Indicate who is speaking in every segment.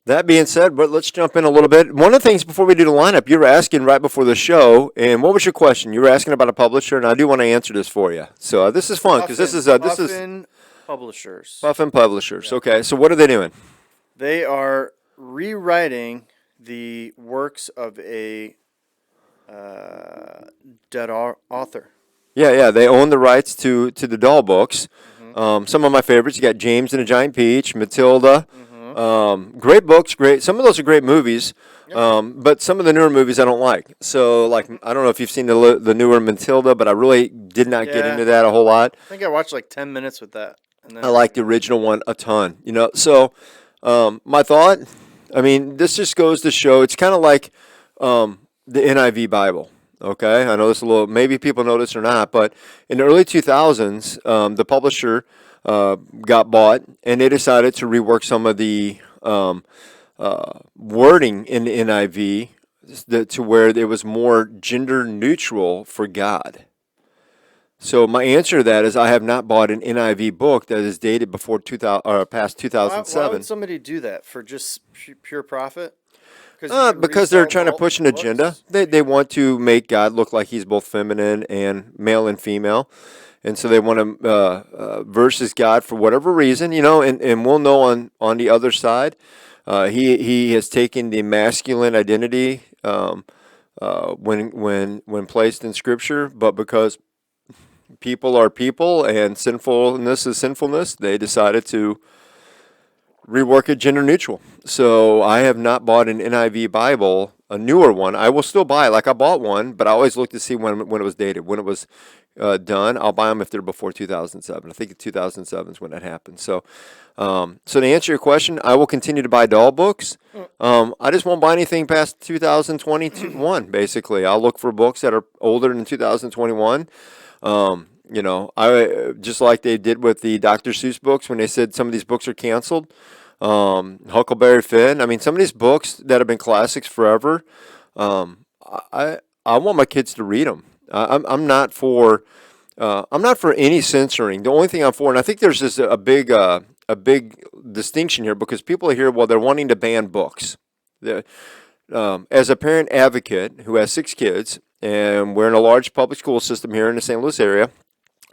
Speaker 1: That being said, but let's jump in a little bit. One of the things before we do the lineup, you were asking right before the show, and what was your question? You were asking about a publisher, and I do want to answer this for you. So this is fun because this is
Speaker 2: Puffin Publishers.
Speaker 1: Puffin Publishers. Yeah. Okay, so what are they doing?
Speaker 2: They are rewriting the works of a dead author.
Speaker 1: Yeah. They own the rights to the doll books. Mm-hmm. Some of my favorites. You got James and the Giant Peach, Matilda. Mm-hmm. Great books. Great. Some of those are great movies. Yep. But some of the newer movies I don't like. So, like, I don't know if you've seen the newer Matilda, but I really did not get into that a whole lot.
Speaker 2: I think I watched like 10 minutes with that.
Speaker 1: And then I like the original one a ton. So my thought, I mean, this just goes to show it's kind of like the NIV Bible. Okay, I know this a little. Maybe people know this or not, but in the early 2000s, the publisher got bought, and they decided to rework some of the wording in the NIV to where it was more gender neutral for God. So my answer to that is I have not bought an NIV book that is dated before 2000 or past 2007.
Speaker 2: Why would somebody do that for just pure profit?
Speaker 1: Because they're trying to push an agenda. They want to make God look like he's both feminine and male and female. And so they want to versus God for whatever reason, and we'll know on the other side. He has taken the masculine identity when placed in Scripture, but because people are people and sinfulness is sinfulness, they decided to rework it gender neutral. So I have not bought an NIV Bible, a newer one. I will still buy it. Like I bought one, but I always look to see when it was dated, when it was done. I'll buy them if they're before 2007. I think 2007 is when that happened. So to answer your question, I will continue to buy doll books. I just won't buy anything past 2021, basically. I'll look for books that are older than 2021. I just like they did with the Dr. Seuss books when they said some of these books are canceled. Huckleberry Finn. I mean, some of these books that have been classics forever. I want my kids to read them. I'm not for any censoring. The only thing I'm for, and I think there's just a big distinction here because people are here. Well, they're wanting to ban books. As a parent advocate who has 6 kids, and we're in a large public school system here in the St. Louis area,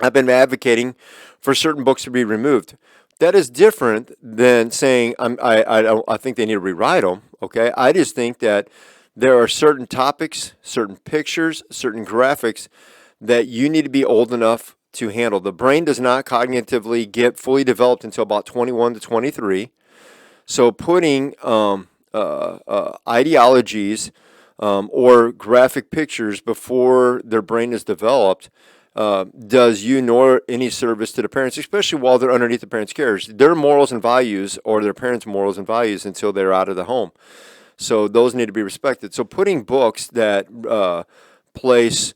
Speaker 1: I've been advocating for certain books to be removed. That is different than saying I think they need to rewrite them. Okay, I just think that there are certain topics, certain pictures, certain graphics that you need to be old enough to handle. The brain does not cognitively get fully developed until about 21 to 23. So putting ideologies or graphic pictures before their brain is developed does you nor any service to the parents, especially while they're underneath the parents' care. Their morals and values or their parents' morals and values until they're out of the home. So those need to be respected. So putting books that place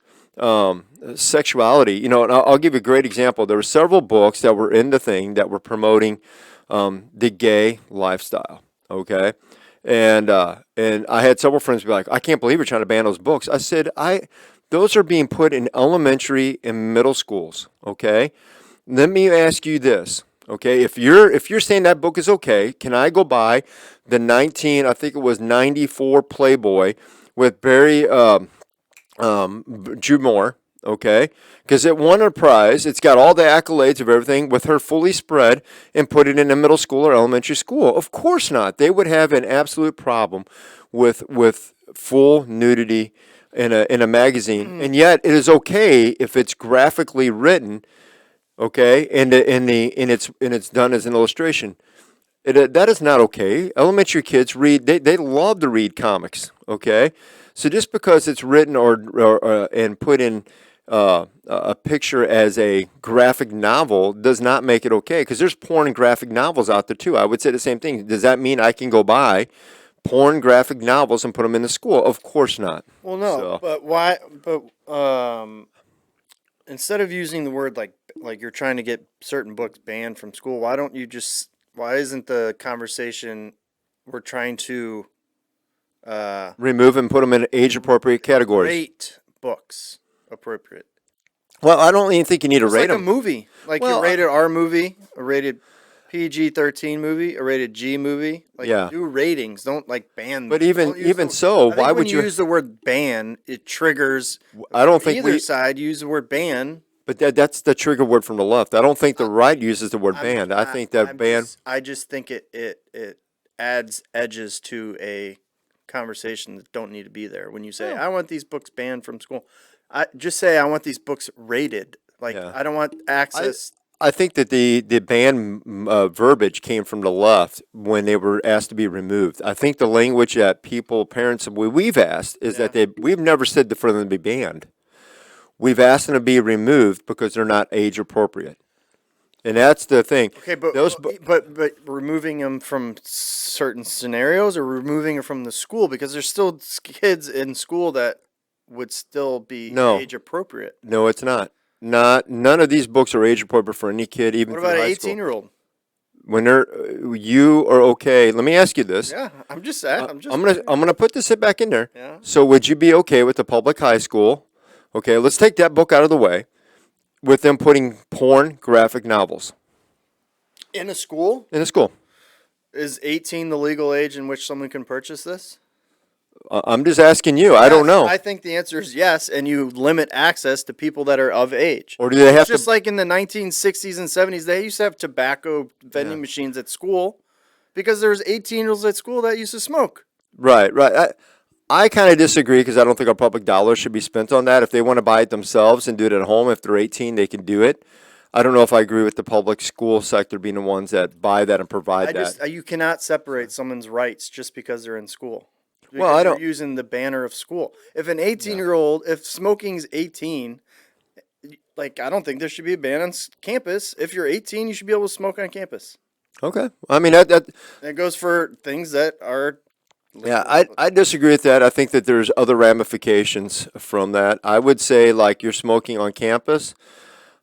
Speaker 1: sexuality, and I'll give you a great example. There were several books that were in the thing that were promoting the gay lifestyle, okay? And I had several friends be like, I can't believe you're trying to ban those books. I said, those are being put in elementary and middle schools, okay? Let me ask you this, okay? If you're saying that book is okay, can I go buy the 94 Playboy with Barry Drew Moore, okay? Because it won a prize. It's got all the accolades of everything with her fully spread and put it in a middle school or elementary school. Of course not. They would have an absolute problem with full nudity in a magazine, and yet it is okay if it's graphically written, okay, and it's done as an illustration. That is not okay. Elementary kids read; they love to read comics, okay. So just because it's written or and put in a picture as a graphic novel does not make it okay. Because there's porn and graphic novels out there too. I would say the same thing. Does that mean I can go buy porn graphic novels and put them in the school? Of course not.
Speaker 2: Well, no, but why? But instead of using the word like you're trying to get certain books banned from school, why don't you just? Why isn't the conversation we're trying to
Speaker 1: remove and put them in age-appropriate categories?
Speaker 2: Rate books appropriate.
Speaker 1: Well, I don't even think you need to rate
Speaker 2: like
Speaker 1: them.
Speaker 2: A movie, like you rated our movie, or rated. PG-13 movie, a rated G movie. Like,
Speaker 1: Yeah.
Speaker 2: do ratings. Don't like ban.
Speaker 1: But even
Speaker 2: Don't use
Speaker 1: even
Speaker 2: the.
Speaker 1: so,
Speaker 2: I think
Speaker 1: why
Speaker 2: when
Speaker 1: would
Speaker 2: you
Speaker 1: you?
Speaker 2: use the word ban, it triggers
Speaker 1: I
Speaker 2: from
Speaker 1: don't think
Speaker 2: either
Speaker 1: we.
Speaker 2: side. You use the word ban.
Speaker 1: But that's the trigger word from the left. I don't think the right uses the word
Speaker 2: I'm
Speaker 1: banned. I think that
Speaker 2: I'm
Speaker 1: ban.
Speaker 2: just I just think it adds edges to a conversation that don't need to be there. When you say
Speaker 1: Oh,
Speaker 2: I want these books banned from school, I just say I want these books rated. Like
Speaker 1: yeah.
Speaker 2: I don't want
Speaker 1: I
Speaker 2: access.
Speaker 1: I think that the ban verbiage came from the left when they were asked to be removed. I think the language that people, parents, we've asked is
Speaker 2: Yeah.
Speaker 1: that we've never said for them to be banned. We've asked them to be removed because they're not age appropriate, and that's the thing.
Speaker 2: Okay, but
Speaker 1: Those,
Speaker 2: but removing them from certain scenarios or removing them from the school because there's still kids in school that would still be
Speaker 1: no,
Speaker 2: age appropriate.
Speaker 1: no, it's not. Not none of these books are age appropriate for any kid, even
Speaker 2: What
Speaker 1: through
Speaker 2: about an
Speaker 1: high
Speaker 2: 18
Speaker 1: school.
Speaker 2: year old?
Speaker 1: When they're you are okay. Let me ask you this.
Speaker 2: Yeah, I'm just
Speaker 1: I'm gonna put this back in there.
Speaker 2: yeah.
Speaker 1: So would you be okay with the public high school? Okay, let's take that book out of the way. With them putting porn graphic novels
Speaker 2: In a school?
Speaker 1: in a school.
Speaker 2: Is 18 the legal age in which someone can purchase this?
Speaker 1: I'm just asking you. I don't
Speaker 2: Yes,
Speaker 1: know.
Speaker 2: I think the answer is yes, and you limit access to people that are of age.
Speaker 1: Or do they have
Speaker 2: Just
Speaker 1: to?
Speaker 2: like in the 1960s and 70s, they used to have tobacco vending
Speaker 1: Yeah.
Speaker 2: machines at school because there was 18-year-olds at school that used to smoke.
Speaker 1: Right, right. I kind of disagree because I don't think our public dollars should be spent on that. If they want to buy it themselves and do it at home, if they're 18, they can do it. I don't know if I agree with the public school sector being the ones that buy that and provide that.
Speaker 2: You cannot separate someone's rights just because they're in school.
Speaker 1: Well,
Speaker 2: Because
Speaker 1: I
Speaker 2: you're
Speaker 1: don't.
Speaker 2: using the banner of school. If an 18-year-old, if smoking's 18, like I don't think there should be a ban on campus. If you're 18, you should be able to smoke on campus.
Speaker 1: Okay. I mean that
Speaker 2: And it goes for things that are
Speaker 1: yeah,
Speaker 2: legal.
Speaker 1: I disagree with that. I think that there's other ramifications from that. I would say like you're smoking on campus.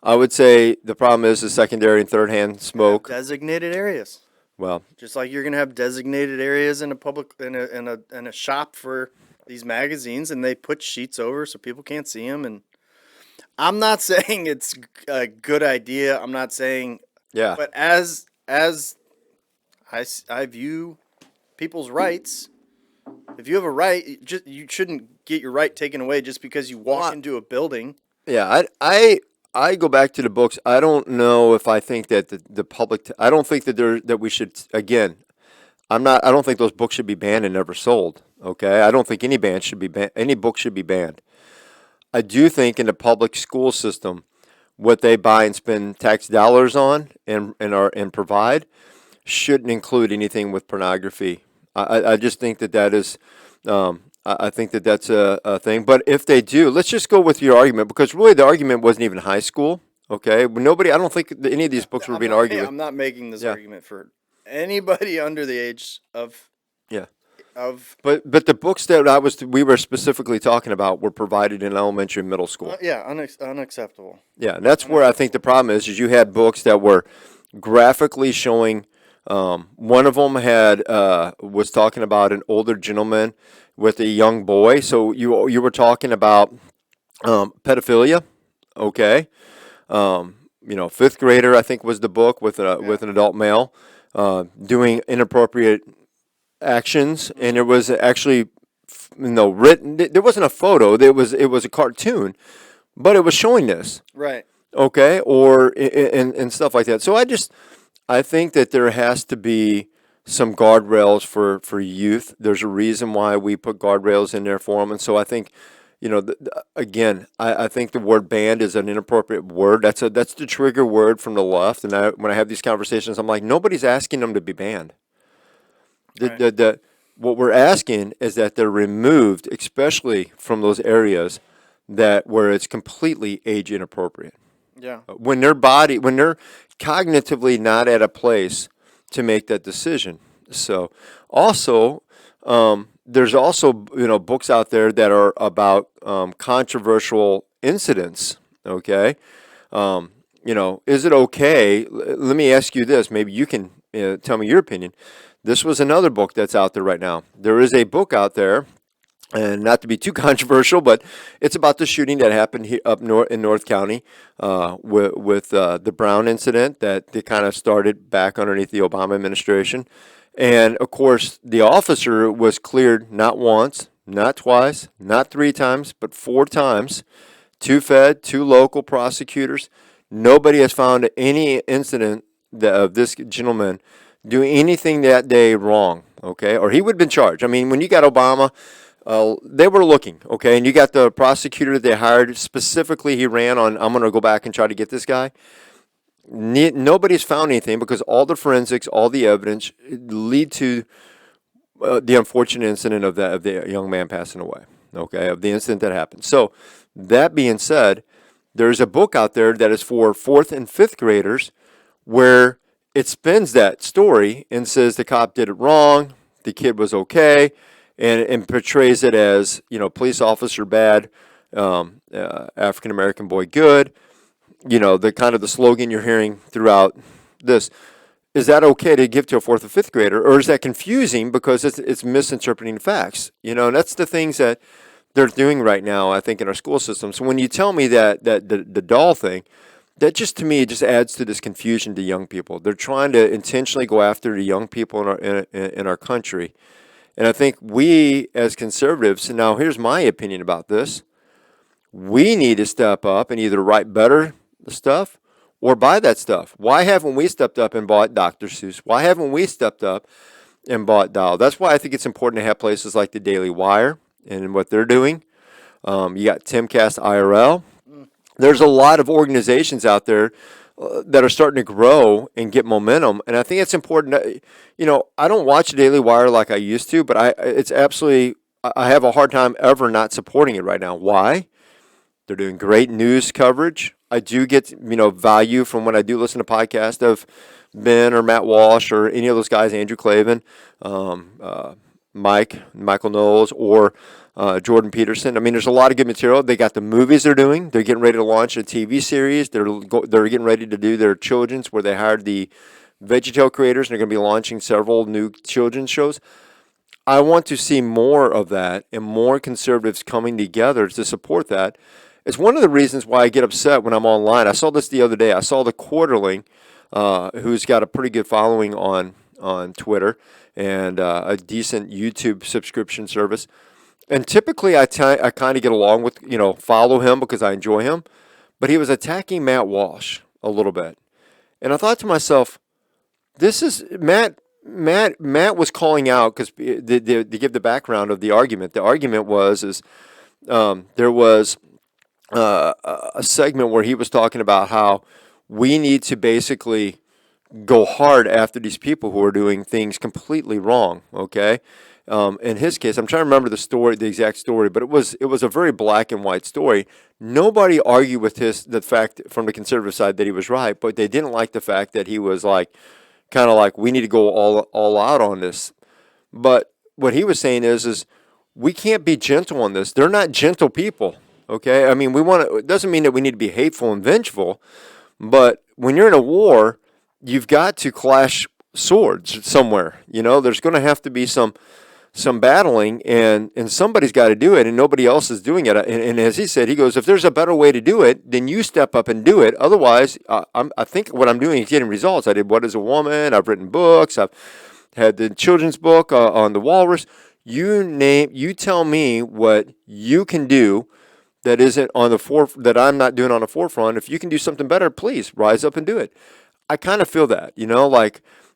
Speaker 1: I would say the problem is the secondary and third hand
Speaker 2: Have
Speaker 1: smoke.
Speaker 2: designated areas.
Speaker 1: Well,
Speaker 2: Just like you're gonna have designated areas in a public in a shop for these magazines, and they put sheets over so people can't see them. And I'm not saying it's a good idea. I'm not saying,
Speaker 1: yeah.
Speaker 2: but as I view people's rights, if you have a right, you shouldn't get your right taken away just because you walk
Speaker 1: Well,
Speaker 2: into a building.
Speaker 1: Yeah, I go back to the books. I don't know if I think that the public. I don't think that we should again. I don't think those books should be banned and never sold. Okay, I don't think any band should be banned. Any book should be banned. I do think in the public school system, what they buy and spend tax dollars on and provide shouldn't include anything with pornography. I just think that is. I think that that's a thing. But if they do, let's just go with your argument because really the argument wasn't even high school. Okay, nobody. I don't think that any of these books were being argued with.
Speaker 2: I'm not making this
Speaker 1: Yeah,
Speaker 2: argument for anybody under the age
Speaker 1: yeah.
Speaker 2: of
Speaker 1: But the books that we were specifically talking about were provided in elementary and middle school.
Speaker 2: unacceptable.
Speaker 1: Yeah, and that's where I think the problem is you had books that were graphically showing. One of them had was talking about an older gentleman with a young boy. So you were talking about pedophilia, okay? Fifth grader I think was the book with with an adult male doing inappropriate actions, and it was actually written. There wasn't a photo. It was a cartoon, but it was showing this.
Speaker 2: Right.
Speaker 1: Okay, or and stuff like that. So I think that there has to be some guardrails for youth. There's a reason why we put guardrails in there for them, and so I think, again, I think the word banned is an inappropriate word. That's the trigger word from the left, and when I have these conversations, I'm like, nobody's asking them to be banned.
Speaker 2: Right.
Speaker 1: What we're asking is that they're removed, especially from those areas where it's completely age inappropriate
Speaker 2: Yeah.
Speaker 1: when they're cognitively not at a place to make that decision. So also, there's also books out there that are about controversial incidents. Okay, is it okay? Let me ask you this. Maybe you can tell me your opinion. This was another book that's out there right now. There is a book out there And not to be too controversial, but it's about the shooting that happened here up north in North County with the Brown incident that they kind of started back underneath the Obama administration. And of course, the officer was cleared not once, not twice, not three times, but four times. Two fed, two local prosecutors. Nobody has found any incident of this gentleman doing anything that day wrong, okay? Or he would have been charged. I mean, when you got Obama, they were looking, okay? And you got the prosecutor they hired. Specifically, he ran on, I'm going to go back and try to get this guy. Nobody's found anything because all the forensics, all the evidence lead to the unfortunate incident of the young man passing away, okay, of the incident that happened. So that being said, there's a book out there that is for fourth and fifth graders where it spins that story and says the cop did it wrong, the kid was okay, and portrays it as, police officer bad, African American boy good. The kind of the slogan you're hearing throughout this. Is that okay to give to a fourth or fifth grader, or is that confusing because it's misinterpreting facts? And that's the things that they're doing right now, I think, in our school system. So when you tell me that the doll thing, that just to me just adds to this confusion to young people. They're trying to intentionally go after the young people in our country, and I think we as conservatives. Now, here's my opinion about this: we need to step up and either write better stuff or buy that stuff. Why haven't we stepped up and bought Dr. Seuss? Why haven't we stepped up and bought Doll? That's why I think it's important to have places like the Daily Wire and what they're doing. You got Timcast IRL. There's a lot of organizations out there that are starting to grow and get momentum, and I think it's important. I don't watch the Daily Wire like I used to, but I have a hard time ever not supporting it right now. Why? They're doing great news coverage. I do get, value from when I do listen to podcasts of Ben or Matt Walsh or any of those guys, Andrew Clavin, Michael Knowles, or Jordan Peterson. I mean, there's a lot of good material. They got the movies they're doing. They're getting ready to launch a TV series. They're getting ready to do their children's where they hired the VeggieTale creators, and they're going to be launching several new children's shows. I want to see more of that and more conservatives coming together to support that. It's one of the reasons why I get upset when I'm online. I saw this the other day. I saw the Quarterling, who's got a pretty good following on Twitter and a decent YouTube subscription service. And typically I kind of get along with, follow him because I enjoy him. But he was attacking Matt Walsh a little bit. And I thought to myself, this is Matt was calling out because to give the background of the argument. The argument was there was a segment where he was talking about how we need to basically go hard after these people who are doing things completely wrong. Okay, in his case, I'm trying to remember the exact story, but it was a very black and white story. Nobody argued with the fact from the conservative side that he was right, but they didn't like the fact that he was kind of like we need to go all out on this. But what he was saying is we can't be gentle on this. They're not gentle people. Okay, I mean, it doesn't mean that we need to be hateful and vengeful, but when you're in a war, you've got to clash swords somewhere. There's going to have to be some battling, and somebody's got to do it, and nobody else is doing it. And as he said, he goes, if there's a better way to do it, then you step up and do it. Otherwise, I think what I'm doing is getting results. I did What is a Woman? I've written books. I've had the children's book on the walrus. You tell me what you can do that isn't on that I'm not doing on the forefront. If you can do something better, please rise up and do it. I kind of feel that,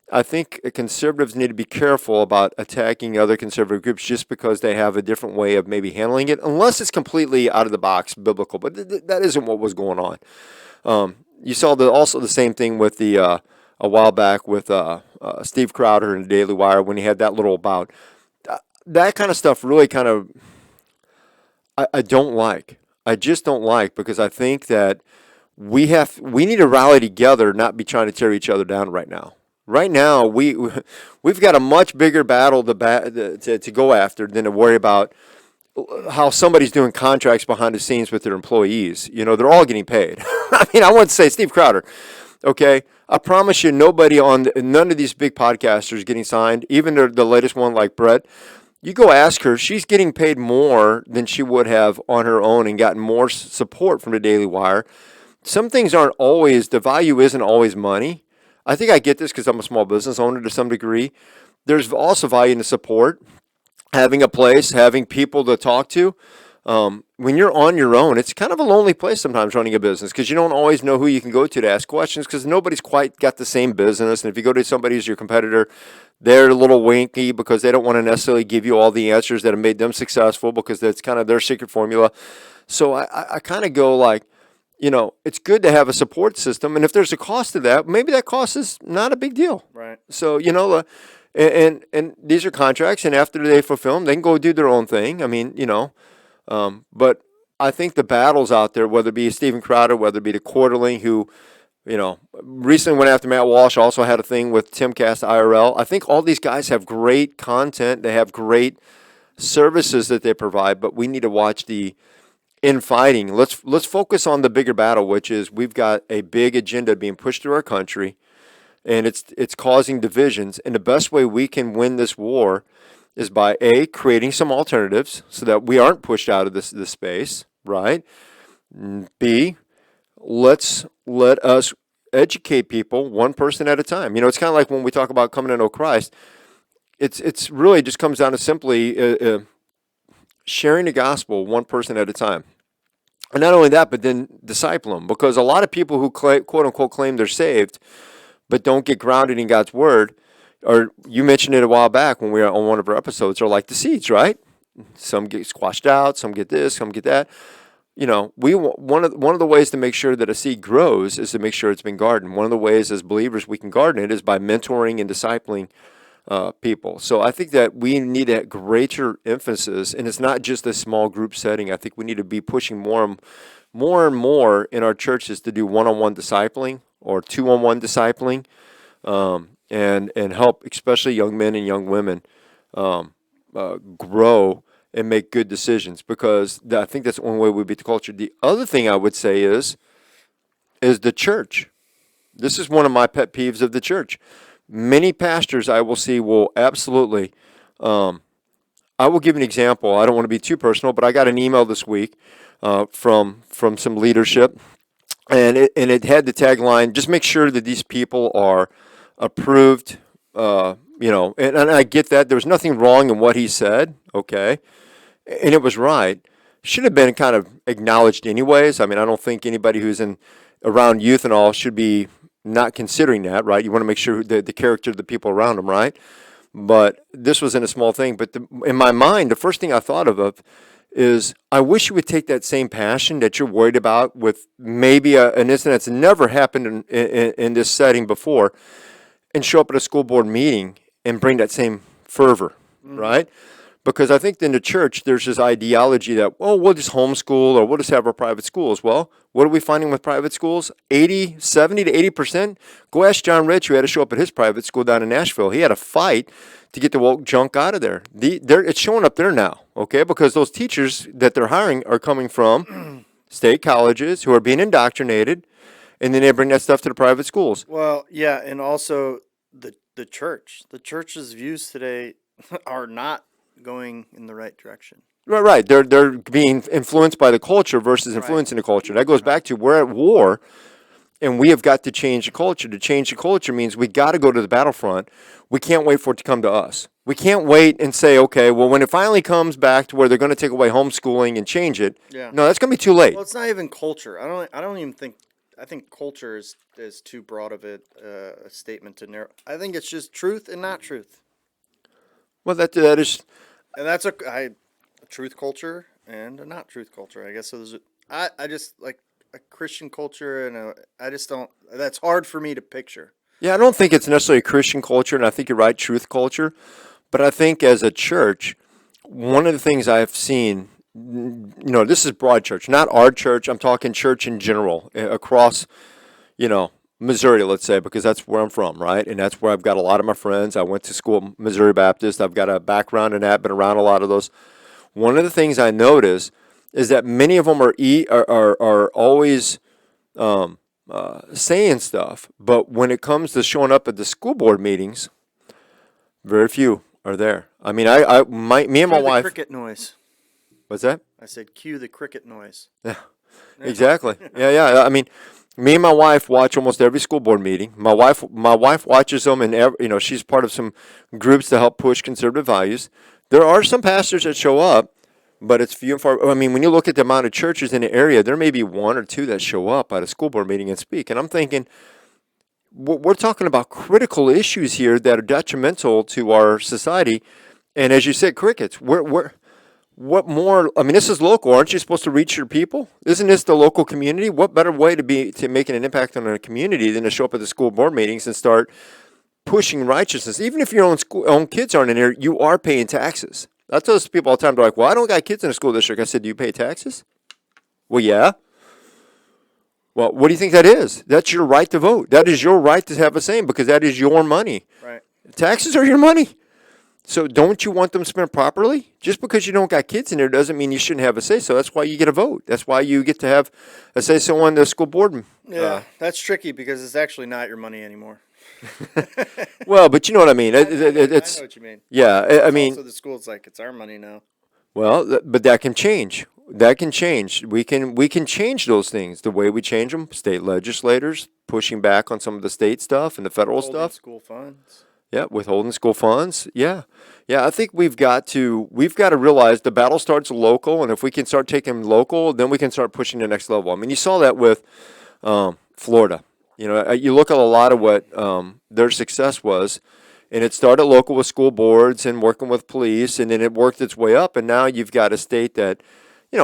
Speaker 1: I think conservatives need to be careful about attacking other conservative groups just because they have a different way of maybe handling it, unless it's completely out of the box biblical. But that isn't what was going on. You saw also the same thing with a while back with Steve Crowder in the Daily Wire when he had that little bout. That kind of stuff really kind of I don't like. I just don't like because I think that we need to rally together, not be trying to tear each other down right now. Right now, we've got a much bigger battle to go after than to worry about how somebody's doing contracts behind the scenes with their employees. They're all getting paid. I mean, I want to say Steve Crowder. Okay, I promise you, none of these big podcasters getting signed, even the latest one like Brett. You go ask her, she's getting paid more than she would have on her own and gotten more support from the Daily Wire. Some things aren't always, the value isn't always money. I think I get this because I'm a small business owner to some degree. There's also value in the support, having a place, having people to talk to. When you're on your own, it's kind of a lonely place sometimes running a business because you don't always know who you can go to ask questions because nobody's quite got the same business. And if you go to somebody who's your competitor, they're a little winky because they don't want to necessarily give you all the answers that have made them successful because that's kind of their secret formula. So I kind of go like, it's good to have a support system. And if there's a cost to that, maybe that cost is not a big deal.
Speaker 2: Right.
Speaker 1: So, and these are contracts, and after they fulfill them, they can go do their own thing. I mean, but I think the battles out there, whether it be Steven Crowder, whether it be the Quarterling, who, recently went after Matt Walsh, also had a thing with Timcast IRL. I think all these guys have great content. They have great services that they provide, but we need to watch the infighting. Let's focus on the bigger battle, which is we've got a big agenda being pushed through our country, and it's causing divisions. And the best way we can win this war is by A, creating some alternatives so that we aren't pushed out of this space, right? B, let us educate people one person at a time. It's kind of like when we talk about coming to know Christ. It's really just comes down to simply sharing the gospel one person at a time. And not only that, but then disciple them. Because a lot of people who quote unquote claim they're saved, but don't get grounded in God's word, or you mentioned it a while back when we were on one of our episodes, are like the seeds, right? Some get squashed out, some get this, some get that. One of the ways to make sure that a seed grows is to make sure it's been gardened. One of the ways as believers we can garden it is by mentoring and discipling people. So I think that we need a greater emphasis, and it's not just a small group setting. I think we need to be pushing more and more in our churches to do one-on-one discipling or two-on-one discipling, and help especially young men and young women grow and make good decisions, because I think that's the only way we beat the culture. The other thing I would say is the church. This is one of my pet peeves of the church. Many pastors I will see will absolutely, I will give an example. I don't want to be too personal, but I got an email this week from some leadership, and it had the tagline, just make sure that these people are approved, and I get that. There was nothing wrong in what he said, okay, and it was right. Should have been kind of acknowledged anyways. I mean, I don't think anybody who's around youth and all should be not considering that, right? You want to make sure the character of the people around them, right? But this wasn't a small thing. But in my mind, the first thing I thought of is I wish you would take that same passion that you're worried about with maybe an incident that's never happened in this setting before, and show up at a school board meeting and bring that same fervor, right? Because I think in the church, there's this ideology that, we'll just homeschool or we'll just have our private schools. Well, what are we finding with private schools? 70 to 80%? Go ask John Rich, who had to show up at his private school down in Nashville. He had a fight to get the woke junk out of there. It's showing up there now, okay? Because those teachers that they're hiring are coming from state colleges who are being indoctrinated, and then they bring that stuff to the private schools.
Speaker 2: Well, yeah, and also the church. The church's views today are not going in the right direction.
Speaker 1: Right. They're being influenced by the culture versus influencing the culture. That goes back to we're at war, and we have got to change the culture. To change the culture means we got to go to the battlefront. We can't wait for it to come to us. We can't wait and say, okay, well, when it finally comes back to where they're going to take away homeschooling and change it, no, that's going to be too late.
Speaker 2: Well, it's not even culture. I don't even think. I think culture is too broad of a statement to narrow. I think it's just truth and not truth.
Speaker 1: Well, that is.
Speaker 2: And that's a truth culture and a not truth culture. I guess so. I just like a Christian culture, and I just don't. That's hard for me to picture.
Speaker 1: Yeah, I don't think it's necessarily a Christian culture, and I think you're right, truth culture. But I think as a church, one of the things I've seen, this is broad church, not our church. I'm talking church in general across, Missouri, let's say, because that's where I'm from, right? And that's where I've got a lot of my friends. I went to school at Missouri Baptist. I've got a background in that, been around a lot of those. One of the things I notice is that many of them are always saying stuff, but when it comes to showing up at the school board meetings, very few are there. I mean, me and my
Speaker 2: Cue the
Speaker 1: wife.
Speaker 2: cricket noise.
Speaker 1: What's that?
Speaker 2: I said, cue the cricket noise.
Speaker 1: Yeah, exactly. Yeah. I mean, me and my wife watch almost every school board meeting. My wife watches them, and she's part of some groups to help push conservative values. There are some pastors that show up, but it's few and far. I mean, when you look at the amount of churches in the area, there may be one or two that show up at a school board meeting and speak. And I'm thinking, we're talking about critical issues here that are detrimental to our society. And as you said, crickets. What more? I mean, this is local. Aren't you supposed to reach your people? Isn't this the local community? What better way to making an impact on a community than to show up at the school board meetings and start pushing righteousness? Even if your own kids aren't in there, you are paying taxes. I tell those people all the time. They're like, "Well, I don't got kids in a school district." I said, "Do you pay taxes?" Well, yeah. Well, what do you think that is? That's your right to vote. That is your right to have a say because that is your money.
Speaker 2: Right.
Speaker 1: Taxes are your money. So don't you want them spent properly? Just because you don't got kids in there doesn't mean you shouldn't have a say. So that's why you get a vote. That's why you get to have a say so on the school board.
Speaker 2: Yeah, that's tricky because it's actually not your money anymore.
Speaker 1: Well, but you know what I mean.
Speaker 2: I know what you mean.
Speaker 1: Yeah. I mean,
Speaker 2: also the school's like it's our money now.
Speaker 1: well, but that can change. That can change. We can change those things. The way we change them, state legislators pushing back on some of the state stuff and the federal
Speaker 2: Holding
Speaker 1: stuff.
Speaker 2: school funds.
Speaker 1: Yeah, withholding school funds. Yeah. I think we've got to realize the battle starts local, and if we can start taking local, then we can start pushing the next level. I mean, you saw that with Florida. You look at a lot of what their success was, and it started local with school boards and working with police, and then it worked its way up, and now you've got a state that,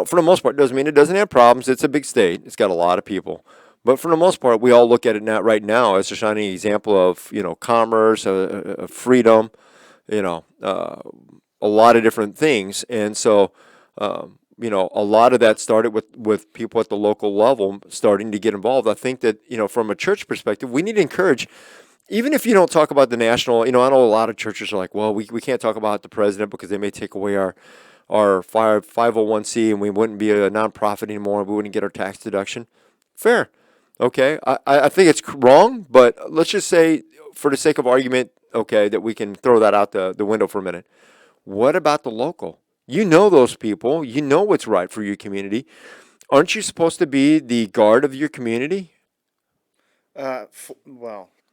Speaker 1: for the most part, doesn't mean it doesn't have problems. It's a big state. It's got a lot of people. But for the most part, we all look at it right now as a shining example of, commerce, freedom, a lot of different things. And so, a lot of that started with people at the local level starting to get involved. I think that, from a church perspective, we need to encourage, even if you don't talk about the national, I know a lot of churches are like, well, we can't talk about the president because they may take away our 501c and we wouldn't be a nonprofit anymore. We wouldn't get our tax deduction. Fair. Okay, I think it's wrong, but let's just say, for the sake of argument, okay, that we can throw that out the window for a minute. What about the local? You know those people. You know what's right for your community. Aren't you supposed to be the guard of your community?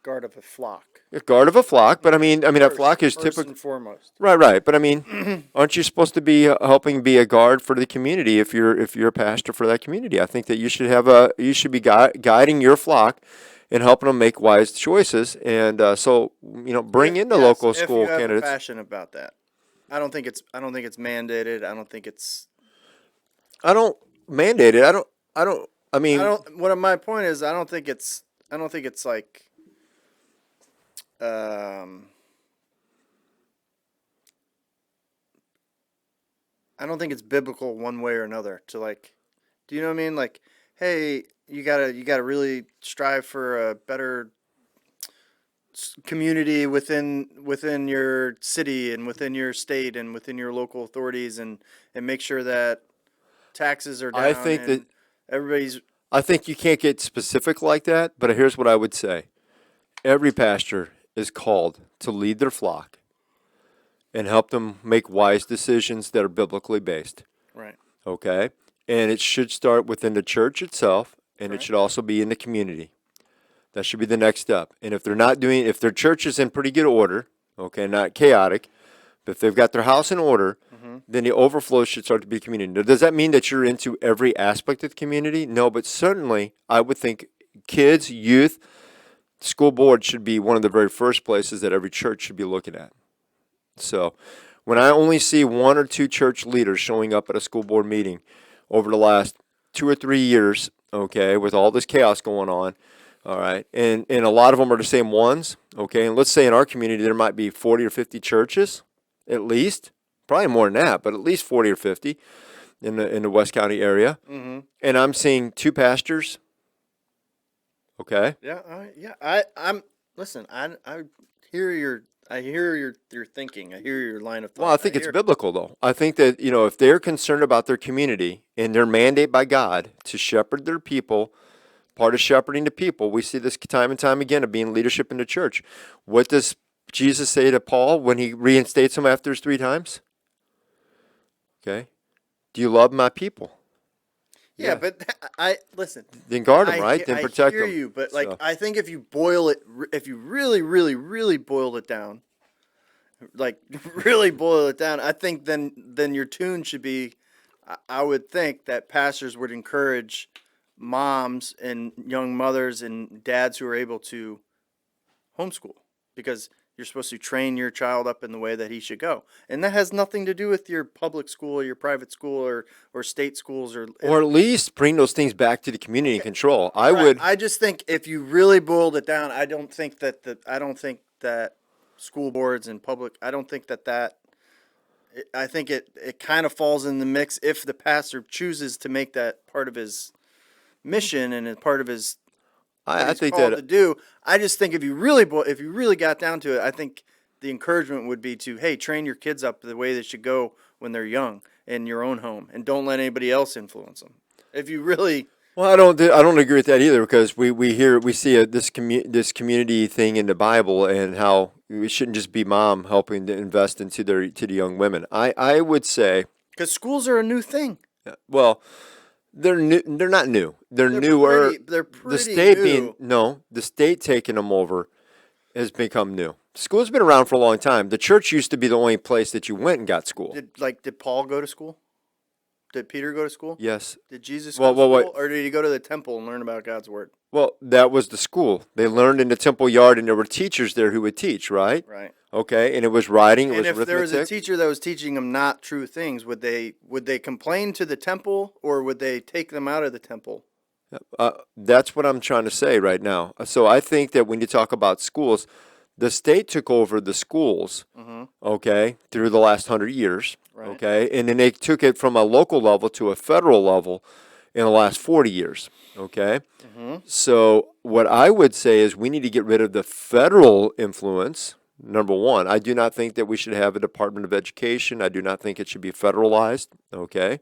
Speaker 2: Guard of a flock.
Speaker 1: A guard of a flock, but I mean, a flock is
Speaker 2: First
Speaker 1: typically
Speaker 2: and foremost.
Speaker 1: right. But I mean, aren't you supposed to be helping be a guard for the community if you're a pastor for that community? I think that you should be guiding your flock and helping them make wise choices. And so bring in the local school
Speaker 2: if you
Speaker 1: candidates.
Speaker 2: Have a passion about that. I don't think it's mandated. I don't think it's.
Speaker 1: I don't mandate it. I don't. I mean,
Speaker 2: What my point is, I don't think it's like. I don't think it's biblical one way or another to like, do you know what I mean? Like, hey, you gotta really strive for a better community within your city and within your state and within your local authorities and make sure that taxes are down.
Speaker 1: I think that
Speaker 2: everybody's.
Speaker 1: I think you can't get specific like that, but here's what I would say: every pastor is called to lead their flock and help them make wise decisions that are biblically based.
Speaker 2: Right.
Speaker 1: Okay? And it should start within the church itself, and
Speaker 2: Right.
Speaker 1: it should also be in the community. That should be the next step. And if if their church is in pretty good order, okay, not chaotic, but if they've got their house in order, then the overflow should start to be community. Now, does that mean that you're into every aspect of the community? No, but certainly I would think kids, youth, school board should be one of the very first places that every church should be looking at. So when I only see one or two church leaders showing up at a school board meeting over the last 2 or 3 years, okay, with all this chaos going on, all right, and a lot of them are the same ones, okay, and let's say in our community there might be 40 or 50 churches, at least, probably more than that, but at least 40 or 50 in the West County area, and I'm seeing 2 pastors. Okay.
Speaker 2: Yeah, I'm listen. I hear your thinking. I hear your line of thought.
Speaker 1: Well, I think it's biblical, though. I think that, if they're concerned about their community and their mandate by God to shepherd their people, part of shepherding the people, we see this time and time again of being leadership in the church. What does Jesus say to Paul when he reinstates him after his 3 times? Okay. Do you love my people?
Speaker 2: Yeah,
Speaker 1: Yeah.
Speaker 2: but I listen.
Speaker 1: Then guard them, right? Then
Speaker 2: I
Speaker 1: protect
Speaker 2: hear
Speaker 1: them.
Speaker 2: you, but like
Speaker 1: So
Speaker 2: I think if you boil it, if you really, really, really boil it down, like really boil it down, I think then your tune should be. I would think that pastors would encourage moms and young mothers and dads who are able to homeschool because you're supposed to train your child up in the way that he should go, and that has nothing to do with your public school or your private school or state schools
Speaker 1: or at least bring those things back to the community
Speaker 2: okay.
Speaker 1: control. I
Speaker 2: Right.
Speaker 1: would
Speaker 2: I just think if you really boiled it down, I don't think that school boards and public I don't think that I think it kind of falls in the mix if the pastor chooses to make that part of his mission and a part of his what
Speaker 1: I
Speaker 2: he's
Speaker 1: think
Speaker 2: called
Speaker 1: that
Speaker 2: to do. I just think if you really got down to it, I think the encouragement would be to hey, train your kids up the way they should go when they're young in your own home, and don't let anybody else influence them. If you really
Speaker 1: well, I don't agree with that either because we see this community thing in the Bible and how it shouldn't just be mom helping to invest into to the young women. I would say
Speaker 2: because schools are a new thing.
Speaker 1: well they're new, they're not new, they're newer.
Speaker 2: They're
Speaker 1: The
Speaker 2: pretty
Speaker 1: state being
Speaker 2: new.
Speaker 1: no the state taking them over has become new. School's been around for a long time. The church used to be the only place that you went and got school.
Speaker 2: Did Paul go to school? Did Peter go to school?
Speaker 1: Yes.
Speaker 2: Did Jesus go
Speaker 1: Well,
Speaker 2: to
Speaker 1: well,
Speaker 2: school,
Speaker 1: wait.
Speaker 2: or did he go to the temple and learn about God's word?
Speaker 1: Well, that was the school. They learned in the temple yard, and there were teachers there who would teach, right?
Speaker 2: Right.
Speaker 1: Okay, and it was writing, it
Speaker 2: And
Speaker 1: was
Speaker 2: if there was a
Speaker 1: arithmetic.
Speaker 2: teacher that was teaching them not true things, would they complain to the temple, or would they take them out of the temple?
Speaker 1: That's what I'm trying to say right now. So I think that when you talk about schools, the state took over the schools,
Speaker 2: Mm-hmm.
Speaker 1: okay, through the last 100 years,
Speaker 2: Right.
Speaker 1: okay, and then they took it from a local level to a federal level in the last 40 years, okay.
Speaker 2: Mm-hmm.
Speaker 1: So what I would say is we need to get rid of the federal influence. Number one, I do not think that we should have a Department of Education. I do not think it should be federalized, okay.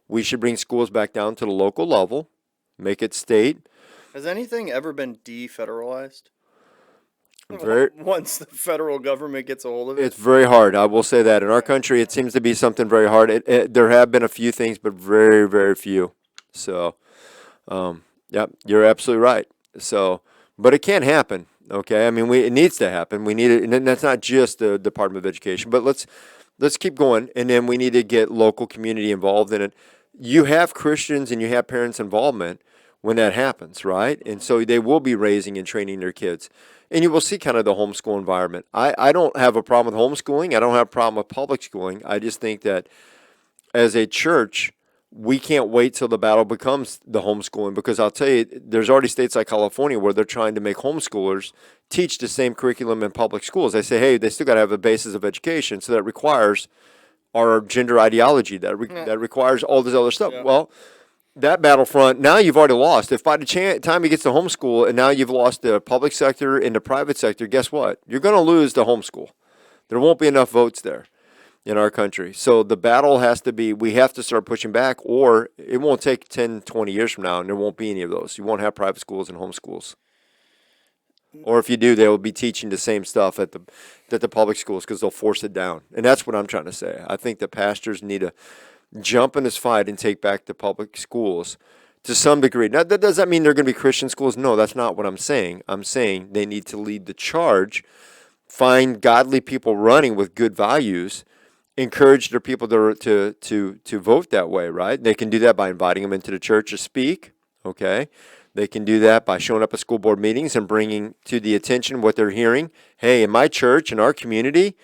Speaker 1: We should bring schools back down to the local level, make it state.
Speaker 2: Has anything ever been defederalized?
Speaker 1: Very,
Speaker 2: Once the federal government gets a hold of it.
Speaker 1: it's very hard. I will say that in our country, it seems to be something very hard. There have been a few things, but very, very few. So, yeah, you're absolutely right. So, but it can happen. Okay, I mean, it needs to happen. We need it, and that's not just the Department of Education. But let's keep going, and then we need to get local community involved in it. You have Christians and you have parents' involvement when that happens, right? And so they will be raising and training their kids. And you will see kind of the homeschool environment. I don't have a problem with homeschooling. I don't have a problem with public schooling. I just think that as a church, we can't wait till the battle becomes the homeschooling because I'll tell you, there's already states like California where they're trying to make homeschoolers teach the same curriculum in public schools. They say, hey, they still got to have a basis of education, so that requires our gender ideology, that requires all this other stuff.
Speaker 2: Yeah.
Speaker 1: Well, that battlefront, now you've already lost. If by the time he gets to homeschool and now you've lost the public sector and the private sector, guess what? You're going to lose the homeschool. There won't be enough votes there in our country. So the battle has to be, we have to start pushing back, or it won't take 10, 20 years from now and there won't be any of those. You won't have private schools and homeschools. Or if you do, they will be teaching the same stuff at the public schools because they'll force it down. And that's what I'm trying to say. I think the pastors need to jump in this fight and take back the public schools to some degree. Now, does that mean they're going to be Christian schools? No, that's not what I'm saying. I'm saying they need to lead the charge, find godly people running with good values, encourage their people to vote that way, right? They can do that by inviting them into the church to speak, okay? They can do that by showing up at school board meetings and bringing to the attention what they're hearing. Hey, in my church, in our community,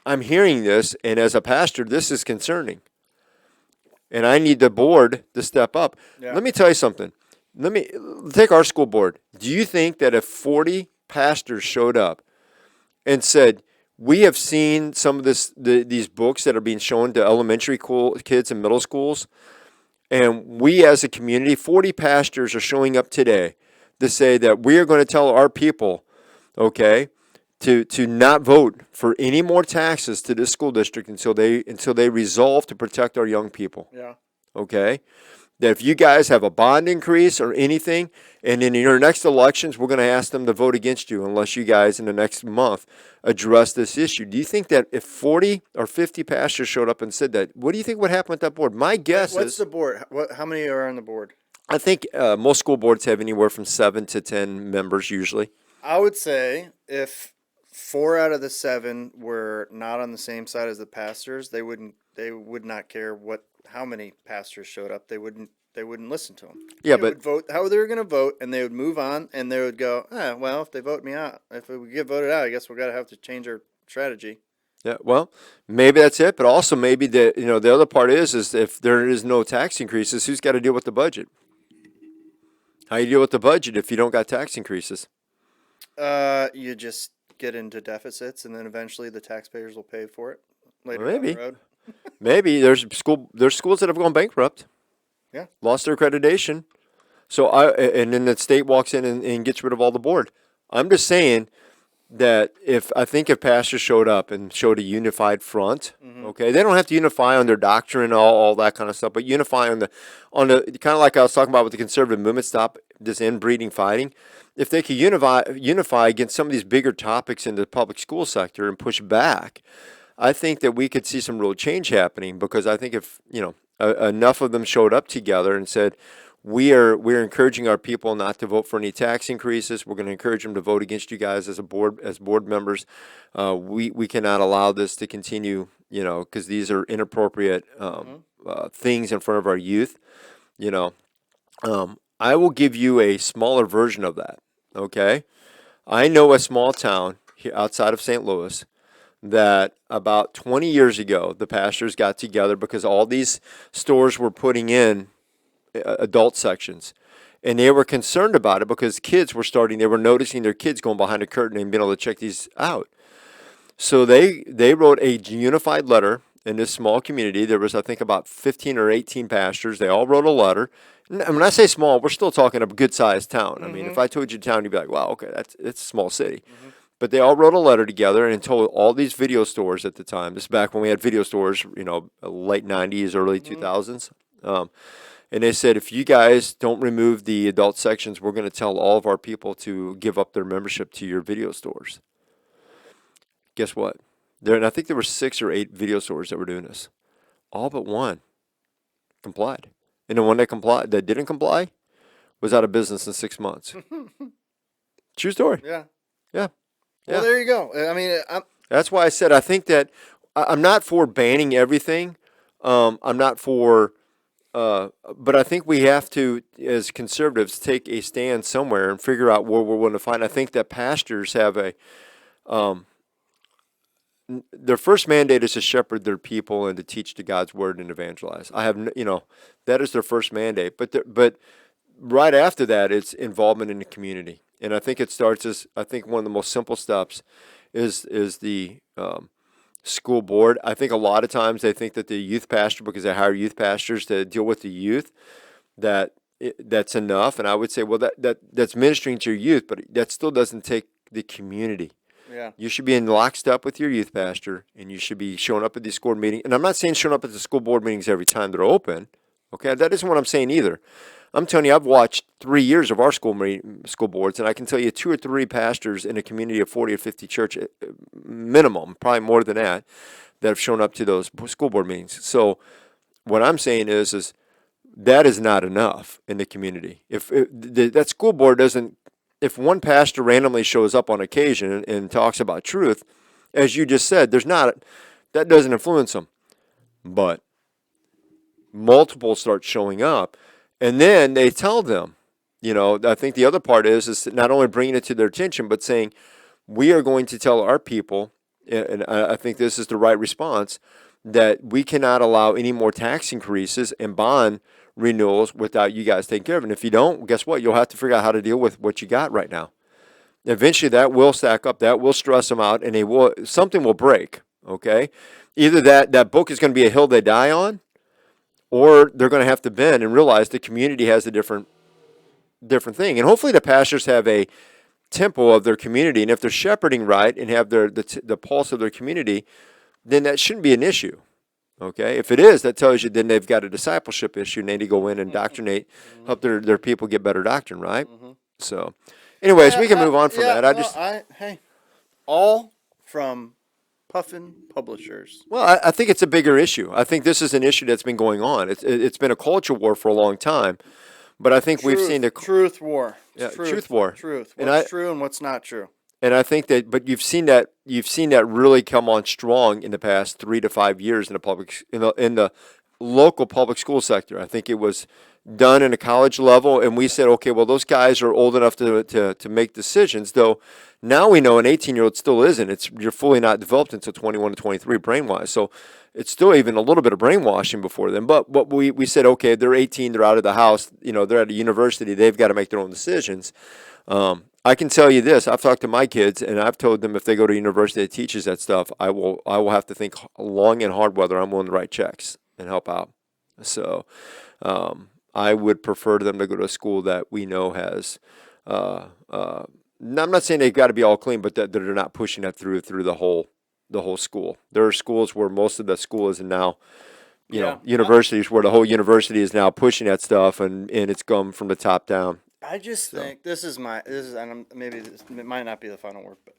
Speaker 1: I'm hearing this, and as a pastor, this is concerning. And I need the board to step up.
Speaker 2: Yeah.
Speaker 1: Let me tell you something. Let me take our school board. Do you think that if 40 pastors showed up and said, we have seen some of these books that are being shown to elementary kids and middle schools, and we as a community, 40 pastors are showing up today to say that we are going to tell our people, okay, to not vote for any more taxes to this school district until they resolve to protect our young people.
Speaker 2: Yeah.
Speaker 1: Okay? that if you guys have a bond increase or anything, and in your next elections, we're going to ask them to vote against you unless you guys in the next month address this issue. Do you think that if 40 or 50 pastors showed up and said that, what do you think would happen with that board? My guess
Speaker 2: What's
Speaker 1: is,
Speaker 2: the board? How many are on the board?
Speaker 1: I think most school boards have anywhere from 7 to 10 members usually.
Speaker 2: I would say if 4 out of the 7 were not on the same side as the pastors, they would not care how many pastors showed up. They wouldn't listen to them.
Speaker 1: Yeah,
Speaker 2: They
Speaker 1: but
Speaker 2: would vote how they were going to vote, and they would move on, and they would go, well, if they vote me out, if we get voted out, I guess we're gonna have to change our strategy.
Speaker 1: yeah, well, maybe that's it, but also maybe the other part is if there is no tax increases, who's got to deal with the budget? How you deal with the budget if you don't got tax increases?
Speaker 2: You just get into deficits, and then eventually the taxpayers will pay for it later
Speaker 1: Well,
Speaker 2: down the
Speaker 1: maybe.
Speaker 2: road.
Speaker 1: Maybe there's schools that have gone bankrupt,
Speaker 2: Yeah.
Speaker 1: lost their accreditation. So and then the state walks in and gets rid of all the board. I'm just saying that if pastors showed up and showed a unified front, okay, they don't have to unify on their doctrine and all that kind of stuff, but unify on the kind of like I was talking about with the conservative movement, stop this inbreeding fighting. If they could unify against some of these bigger topics in the public school sector and push back, I think that we could see some real change happening, because I think if enough of them showed up together and said, we're encouraging our people not to vote for any tax increases. We're going to encourage them to vote against you guys as board members. We cannot allow this to continue, because these are inappropriate things in front of our youth. I will give you a smaller version of that. Okay, I know a small town here outside of St. Louis that about 20 years ago, the pastors got together because all these stores were putting in adult sections, and they were concerned about it because they were noticing their kids going behind a curtain and being able to check these out. So they wrote a unified letter in this small community. There was, I think, about 15 or 18 pastors. They all wrote a letter. And when I say small, we're still talking a good sized town. I mean, if I told you town, you'd be like, wow, okay, it's a small city. But they all wrote a letter together and told all these video stores at the time. This is back when we had video stores, late 90s, early 2000s. And they said, if you guys don't remove the adult sections, we're going to tell all of our people to give up their membership to your video stores. Guess what? And I think there were 6 or 8 video stores that were doing this. All but one complied. And the one that didn't comply was out of business in 6 months. True story.
Speaker 2: Yeah.
Speaker 1: Yeah.
Speaker 2: Well, there you go. I mean,
Speaker 1: That's why I said I think that I'm not for banning everything. I'm not for, but I think we have to, as conservatives, take a stand somewhere and figure out where we're willing to find. I think that pastors have their first mandate is to shepherd their people and to teach to God's word and evangelize. That is their first mandate. But right after that, it's involvement in the community. And I think it starts one of the most simple steps is the school board. I think a lot of times they think that the youth pastor, because they hire youth pastors to deal with the youth, that's enough. And I would say, well, that's ministering to your youth, but that still doesn't take the community.
Speaker 2: yeah.
Speaker 1: You should be in lockstep with your youth pastor, and you should be showing up at these school meetings. And I'm not saying showing up at the school board meetings every time they're open. Okay, that isn't what I'm saying either. I'm telling you, I've watched 3 years of our school boards, and I can tell you 2 or 3 pastors in a community of 40 or 50 church minimum, probably more than that have shown up to those school board meetings. So what I'm saying is that is not enough in the community. If that school board doesn't, if one pastor randomly shows up on occasion and talks about truth, as you just said, that doesn't influence them. But multiple start showing up, and then they tell them, I think the other part is not only bringing it to their attention, but saying, we are going to tell our people, and I think this is the right response, that we cannot allow any more tax increases and bond renewals without you guys taking care of it. And if you don't, guess what? You'll have to figure out how to deal with what you got right now. Eventually, that will stack up. That will stress them out, and something will break. Okay, either that book is going to be a hill they die on, or they're going to have to bend and realize the community has a different thing. And hopefully, the pastors have a tempo of their community, and if they're shepherding right and have the pulse of their community, then that shouldn't be an issue. Okay, if it is, that tells you then they've got a discipleship issue and they need to go in and indoctrinate,
Speaker 2: Mm-hmm.
Speaker 1: help their people get better doctrine, right?
Speaker 2: Mm-hmm.
Speaker 1: So, anyways, we can move on from
Speaker 2: Yeah.
Speaker 1: that.
Speaker 2: No. Hey, all from Puffin Publishers.
Speaker 1: Well, I think it's a bigger issue. I think this is an issue that's been going on. It's been a culture war for a long time, but I think we've seen the
Speaker 2: Truth war.
Speaker 1: yeah,
Speaker 2: It's
Speaker 1: truth
Speaker 2: truth.
Speaker 1: war,
Speaker 2: Truth.
Speaker 1: and
Speaker 2: What's true and what's not true.
Speaker 1: I think that, but you've seen that really come on strong in the past 3 to 5 years in the in the local public school sector. I think it was done in a college level, and we said, okay, well, those guys are old enough to make decisions. Though now we know an 18-year-old still isn't. You're fully not developed until 21 to 23 brain-wise. So it's still even a little bit of brainwashing before then. But what we said, okay, they're 18, they're out of the house, they're at a university, they've got to make their own decisions. I can tell you this: I've talked to my kids, and I've told them if they go to a university that teaches that stuff, I will have to think long and hard whether I'm willing to write checks and help out. So I would prefer them to go to a school that we know has. I'm not saying they've got to be all clean, but that they're not pushing that through the whole school. There are schools where most of the school is now. Universities where the whole university is now pushing that stuff, and it's come from the top down.
Speaker 2: I just think and maybe it might not be the final word, but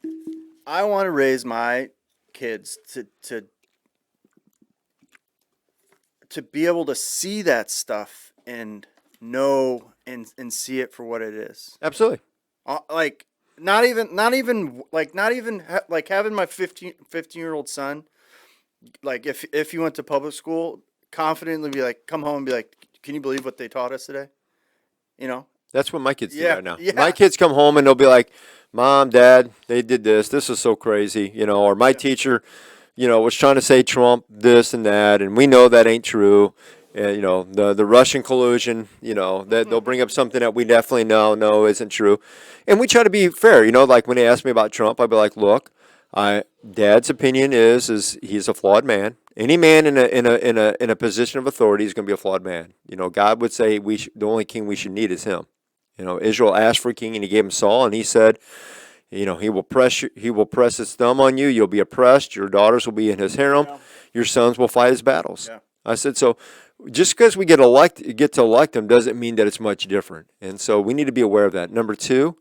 Speaker 2: I want to raise my kids to be able to see that stuff and know and see it for what it is.
Speaker 1: Absolutely.
Speaker 2: Like not even like having my 15-year-old son, like if he went to public school, confidently be like, come home and be like, can you believe what they taught us today? You know?
Speaker 1: That's what my kids do
Speaker 2: Yeah,
Speaker 1: right now.
Speaker 2: yeah.
Speaker 1: My kids come home and they'll be like, Mom, Dad, they did this. This is so crazy. Or my teacher, was trying to say Trump this and that, and we know that ain't true. And, the Russian collusion, that they'll bring up something that we definitely know no isn't true. And we try to be fair. Like when they ask me about Trump, I'd be like, look, Dad's opinion is he's a flawed man. Any man in a position of authority is going to be a flawed man. God would say the only king we should need is him. Israel asked for a king, and he gave him Saul, and he said, he will press his thumb on you. You'll be oppressed. Your daughters will be in his harem.
Speaker 2: Yeah.
Speaker 1: Your sons will fight his battles.
Speaker 2: Yeah.
Speaker 1: I said, so just because we get to elect him doesn't mean that it's much different. And so we need to be aware of that. Number two,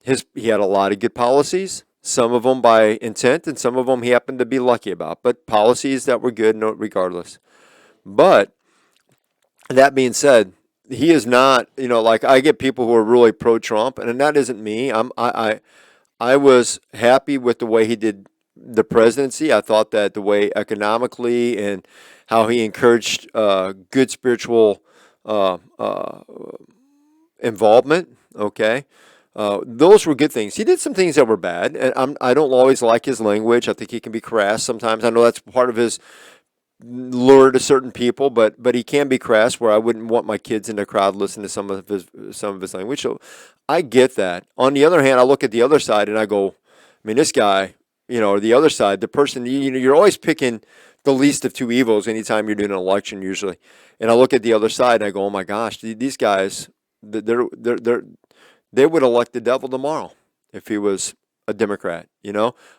Speaker 1: he had a lot of good policies. Some of them by intent, and some of them he happened to be lucky about. But policies that were good, regardless. But that being said, he is not. Like I get people who are really pro-Trump, and that isn't me. I was happy with the way he did the presidency. I thought that the way economically and how he encouraged good spiritual involvement. Okay. Those were good things. He did some things that were bad, and I don't always like his language. I think he can be crass sometimes. I know that's part of his lure to certain people, but he can be crass. Where I wouldn't want my kids in the crowd listening to some of his language. So I get that. On the other hand, I look at the other side and I go, I mean, this guy, or the other side, the person, you're always picking the least of two evils anytime you're doing an election usually. And I look at the other side and I go, oh my gosh, these guys, they would elect the devil tomorrow if he was a Democrat.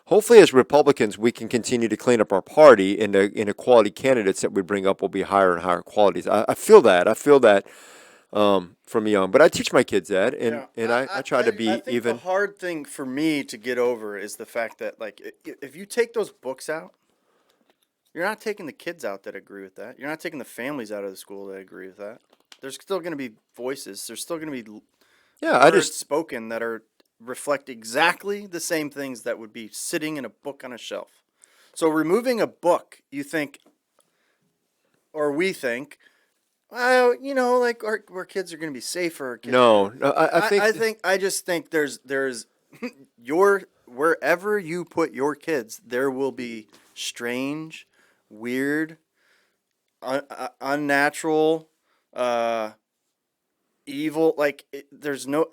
Speaker 1: Hopefully as Republicans we can continue to clean up our party, and the inequality candidates that we bring up will be higher and higher qualities. I feel that from young, but I teach my kids that, and I try to be
Speaker 2: I think
Speaker 1: even.
Speaker 2: the hard thing for me to get over is the fact that like if you take those books out, you're not taking the kids out that agree with that. You're not taking the families out of the school that agree with that. There's still going to be voices. There's still going to be words spoken that reflect exactly the same things that would be sitting in a book on a shelf. So removing a book, you think, or we think, well, like our kids are going to be safer.
Speaker 1: No,
Speaker 2: I just think there's wherever you put your kids, there will be strange, weird, unnatural, evil. Like there's no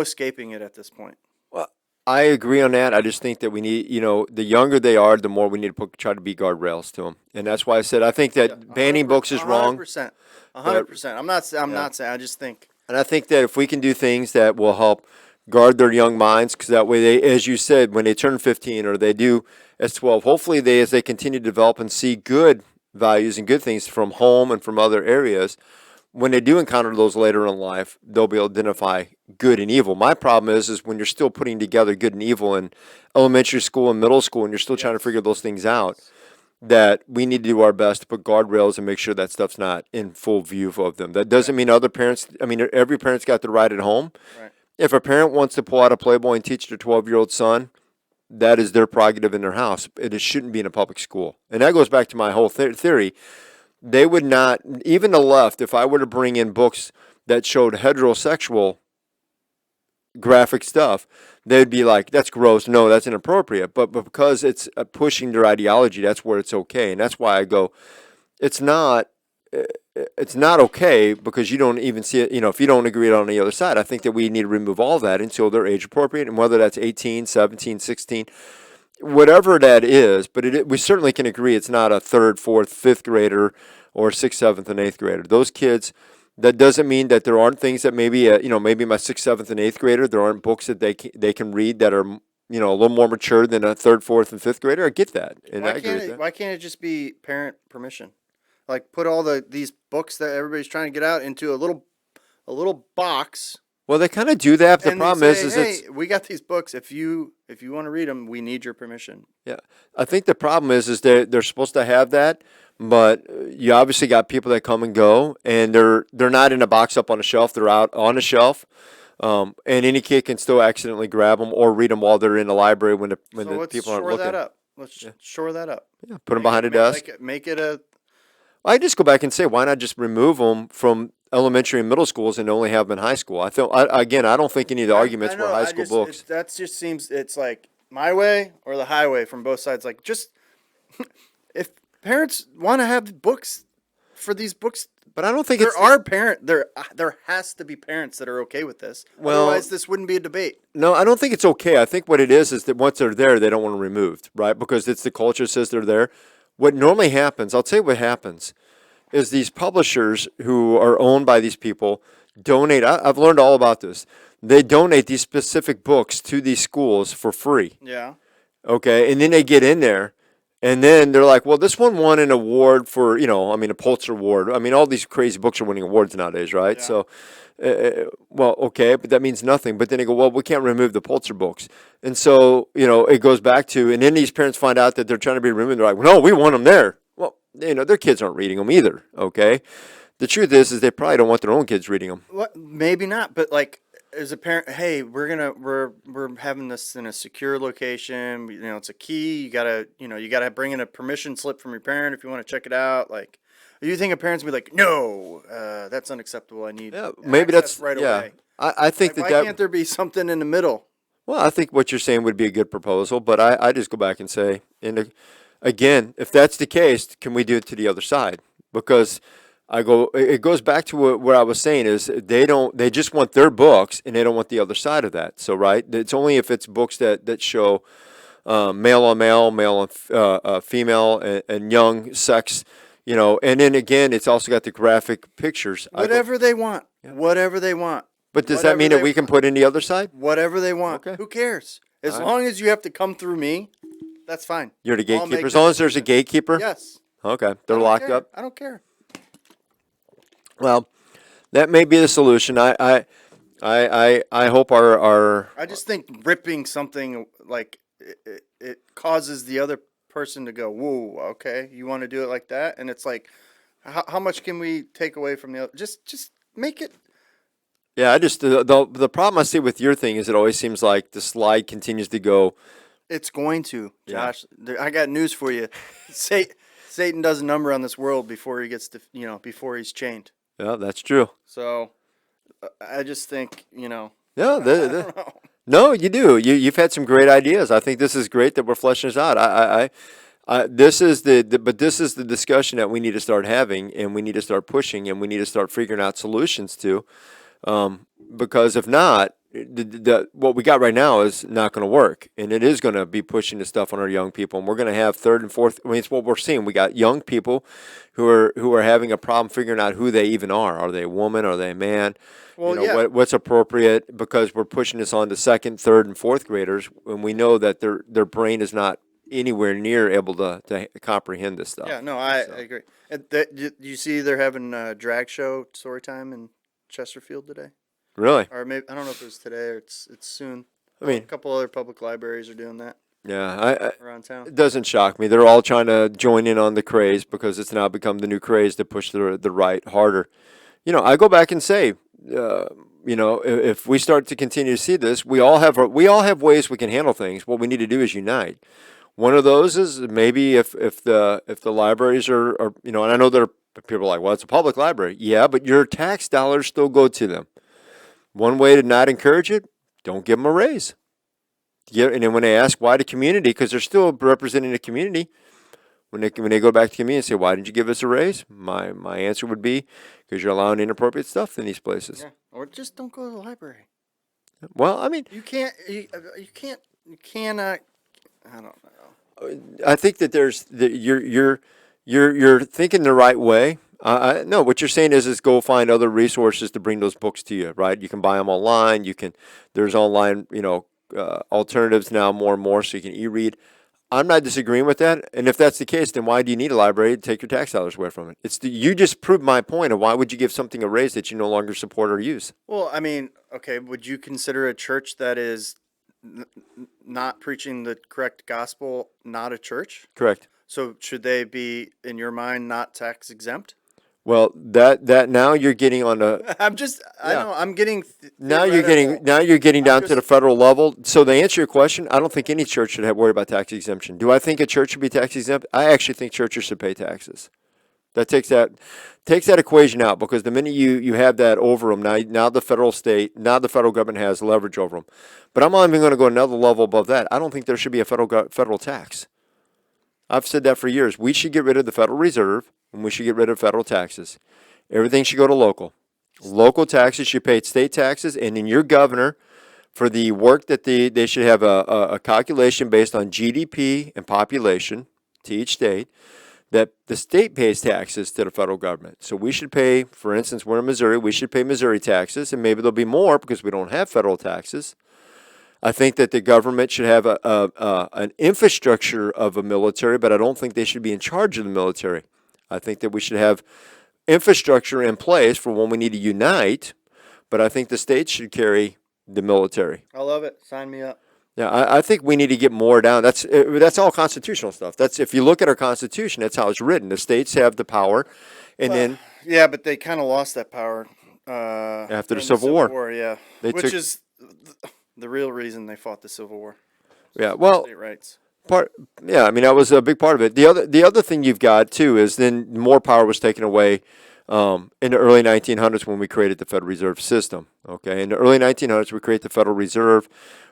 Speaker 2: escaping it at this point.
Speaker 1: Well, I agree on that. I just think that we need, the younger they are, the more we need to try to be guardrails to them, and that's why I said I think that banning books is wrong.
Speaker 2: 100%. 100%. I'm not saying. I just think.
Speaker 1: And I think that if we can do things that will help guard their young minds, because that way they, as you said, when they turn 15 or they do as 12, hopefully as they continue to develop and see good values and good things from home and from other areas, when they do encounter those later in life, they'll be able to identify good and evil. My problem is when you're still putting together good and evil in elementary school and middle school, and you're still trying to
Speaker 2: Yes.
Speaker 1: figure those things out,
Speaker 2: Yes.
Speaker 1: that we need to do our best to put guardrails and make sure that stuff's not in full view of them. That doesn't
Speaker 2: Right.
Speaker 1: mean other parents, I mean, every parent's got the right at home.
Speaker 2: Right.
Speaker 1: If a parent wants to pull out a Playboy and teach their 12-year-old son, that is their prerogative in their house. It shouldn't be in a public school. And that goes back to my whole theory. They would not, even the left, if I were to bring in books that showed heterosexual graphic stuff, they'd be like, that's gross. No, that's inappropriate. But because it's pushing their ideology, that's where it's okay. And that's why I go, it's not. It's not okay because you don't even see it. If you don't agree on the other side, I think that we need to remove all that until they're age appropriate, and whether that's 18, 17, 16, whatever that is. But we certainly can agree it's not a third, fourth, fifth grader or sixth, seventh, and eighth grader. Those kids. That doesn't mean that there aren't things that maybe maybe my sixth, seventh, and eighth grader, there aren't books that they can read that are a little more mature than a third, fourth, and fifth grader. I get that, and I agree with that.
Speaker 2: Why can't it just be parent permission? Like put all these books that everybody's trying to get out into a little box,
Speaker 1: Well, they kind of do that. But the
Speaker 2: and they
Speaker 1: problem
Speaker 2: say,
Speaker 1: is
Speaker 2: "Hey,
Speaker 1: it's
Speaker 2: we got these books. If you want to read them, we need your permission."
Speaker 1: yeah. I think the problem is they're supposed to have that, but you obviously got people that come and go, and they're not in a box up on a shelf. They're out on a shelf, and any kid can still accidentally grab them or read them while they're in the library when
Speaker 2: So
Speaker 1: the
Speaker 2: let's
Speaker 1: people aren't
Speaker 2: shore that
Speaker 1: looking.
Speaker 2: up. Let's shore that up.
Speaker 1: Yeah, put them behind a desk.
Speaker 2: Make it a
Speaker 1: I just go back and say, why not just remove them from elementary and middle schools and only have them in high school? Again, I don't think any of the arguments
Speaker 2: I
Speaker 1: were
Speaker 2: know.
Speaker 1: high school books.
Speaker 2: That just seems it's like my way or the highway from both sides. Like just if parents want to have books for these books,
Speaker 1: But I don't think it's
Speaker 2: there has to be parents that are okay with this.
Speaker 1: Well,
Speaker 2: Otherwise, this wouldn't be a debate.
Speaker 1: no, I don't think it's okay. I think what it is that once they're there, they don't want them removed, right? Because it's the culture says they're there. What normally happens, I'll tell you what happens, is these publishers who are owned by these people donate. I've learned all about this. They donate these specific books to these schools for free.
Speaker 2: Yeah.
Speaker 1: Okay, and then they get in there, and then they're like, "Well, this one won an award for, a Pulitzer Award. I mean, all these crazy books are winning awards nowadays, right?"
Speaker 2: Yeah.
Speaker 1: So, well, okay, but that means nothing. But then they go, "Well, we can't remove the Pulitzer books," and so it goes back to, and then these parents find out that they're trying to be removed. They're like, "Well, no, we want them there." Well, their kids aren't reading them either. Okay, the truth is they probably don't want their own kids reading them.
Speaker 2: What? Maybe not, but like as a parent, hey, we're having this in a secure location. It's a key. You gotta bring in a permission slip from your parent if you want to check it out. Like, you think a parent's gonna be like, no, that's unacceptable. I need
Speaker 1: Yeah, maybe
Speaker 2: access
Speaker 1: that's
Speaker 2: right
Speaker 1: yeah.
Speaker 2: away.
Speaker 1: I think
Speaker 2: Like,
Speaker 1: that
Speaker 2: why can't there be something in the middle?
Speaker 1: Well, I think what you're saying would be a good proposal, but I just go back and say, again, if that's the case, can we do it to the other side? Because it goes back to what I was saying is they just want their books and they don't want the other side of that. So, right, it's only if it's books that show male on male, male on female, and young sex, and then again, it's also got the graphic pictures.
Speaker 2: Whatever they want. Whatever they want.
Speaker 1: But does that mean that we can put in the other side?
Speaker 2: Whatever they want.
Speaker 1: Okay.
Speaker 2: Who cares? As
Speaker 1: All right.
Speaker 2: long as you have to come through me, that's fine.
Speaker 1: You're the
Speaker 2: I'll make
Speaker 1: gatekeeper. As
Speaker 2: the
Speaker 1: long as there's a
Speaker 2: decision.
Speaker 1: gatekeeper?
Speaker 2: Yes.
Speaker 1: Okay.
Speaker 2: I
Speaker 1: They're
Speaker 2: don't
Speaker 1: locked
Speaker 2: care.
Speaker 1: up?
Speaker 2: I don't care.
Speaker 1: Well, that may be the solution. I hope our
Speaker 2: I just think ripping something like it causes the other person to go, "Whoa, okay, you want to do it like that?" And it's like, how much can we take away from the other? Just make it.
Speaker 1: yeah, I just the problem I see with your thing is it always seems like the slide continues to go.
Speaker 2: It's going to,
Speaker 1: Yeah.
Speaker 2: Josh. I got news for you. Satan does a number on this world before he gets to, before he's chained.
Speaker 1: Yeah, that's true.
Speaker 2: So I just think,
Speaker 1: Yeah,
Speaker 2: I don't know.
Speaker 1: no, you do. You've had some great ideas. I think this is great that we're fleshing this out. This is but this is the discussion that we need to start having, and we need to start pushing, and we need to start figuring out solutions to. Because if not, what we got right now is not going to work, and it is going to be pushing the stuff on our young people, and we're going to have third and fourth. I mean, it's what we're seeing. We got young people who are having a problem figuring out who they even are. Are they a woman? Are they a man?
Speaker 2: Well, yeah.
Speaker 1: What's appropriate, because we're pushing this on to second, third, and fourth graders, and we know that their brain is not anywhere near able to comprehend this
Speaker 2: Yeah,
Speaker 1: stuff.
Speaker 2: no, I
Speaker 1: So
Speaker 2: agree. And that, you see, they're having a drag show story time in Chesterfield today,
Speaker 1: really,
Speaker 2: or maybe I don't know if it was today or it's soon.
Speaker 1: I
Speaker 2: A
Speaker 1: mean,
Speaker 2: couple other public libraries are doing that
Speaker 1: yeah,
Speaker 2: around town.
Speaker 1: it doesn't shock me. They're all trying to join in on the craze because it's now become the new craze to push the right harder. I go back and say, uh, if we start to continue to see this, we all have ways we can handle things. What we need to do is unite. One of those is maybe if the libraries are and I know there are people are like, well, it's a public library. Yeah, but your tax dollars still go to them. One way to not encourage it, don't give them a raise. Yeah, and then when they ask why the community, because they're still representing the community, when they go back to the community and say, why didn't you give us a raise? My answer would be, because you're allowing inappropriate stuff in these places.
Speaker 2: Yeah, or just don't go to the library.
Speaker 1: Well, I mean,
Speaker 2: You can't. You can't. You cannot. I don't know.
Speaker 1: I think that you're thinking the right way. No, what you're saying is go find other resources to bring those books to you, right? You can buy them online. There's online, alternatives now more and more, so you can e-read. I'm not disagreeing with that, and if that's the case, then why do you need a library to take your tax dollars away from it? You just proved my point of why would you give something a raise that you no longer support or use?
Speaker 2: Well, I mean, okay, would you consider a church that is n- not preaching the correct gospel not a church?
Speaker 1: Correct.
Speaker 2: So should they be, in your mind, not tax exempt?
Speaker 1: Well, that now you're getting on a
Speaker 2: I
Speaker 1: yeah.
Speaker 2: know, I'm getting
Speaker 1: Now you're getting
Speaker 2: theoretical.
Speaker 1: now you're getting
Speaker 2: I'm
Speaker 1: down to the
Speaker 2: just,
Speaker 1: federal level. So to answer your question, I don't think any church should have worry about tax exemption. Do I think a church should be tax exempt? I actually think churches should pay taxes. That takes that equation out because the minute you have that over them, now the federal government has leverage over them. But I'm not even going to go another level above that. I don't think there should be a federal tax. I've said that for years. We should get rid of the Federal Reserve and we should get rid of federal taxes. Everything should go to local. Local taxes should pay state taxes, and then your governor, for the work that they should have a calculation based on GDP and population to each state, that the state pays taxes to the federal government. So we should pay, for instance, we're in Missouri, we should pay Missouri taxes, and maybe there'll be more because we don't have federal taxes. I think that the government should have an infrastructure of a military, but I don't think they should be in charge of the military. I think that we should have infrastructure in place for when we need to unite, but I think the states should carry the military.
Speaker 2: I love it. Sign me up.
Speaker 1: Yeah, I think we need to get more down. That's all constitutional stuff. That's if you look at our constitution, that's how it's written. The states have the power, and then
Speaker 2: Yeah, but they kind of lost that power
Speaker 1: after the
Speaker 2: during
Speaker 1: Civil War,
Speaker 2: Yeah,
Speaker 1: they
Speaker 2: which
Speaker 1: took
Speaker 2: is the real reason they fought the Civil War.
Speaker 1: yeah. Well,
Speaker 2: State rights.
Speaker 1: part yeah. I mean, that was a big part of it. The other thing you've got too is then more power was taken away in the early 1900s when we created the Federal Reserve System. Okay, in the early 1900s we created the Federal Reserve.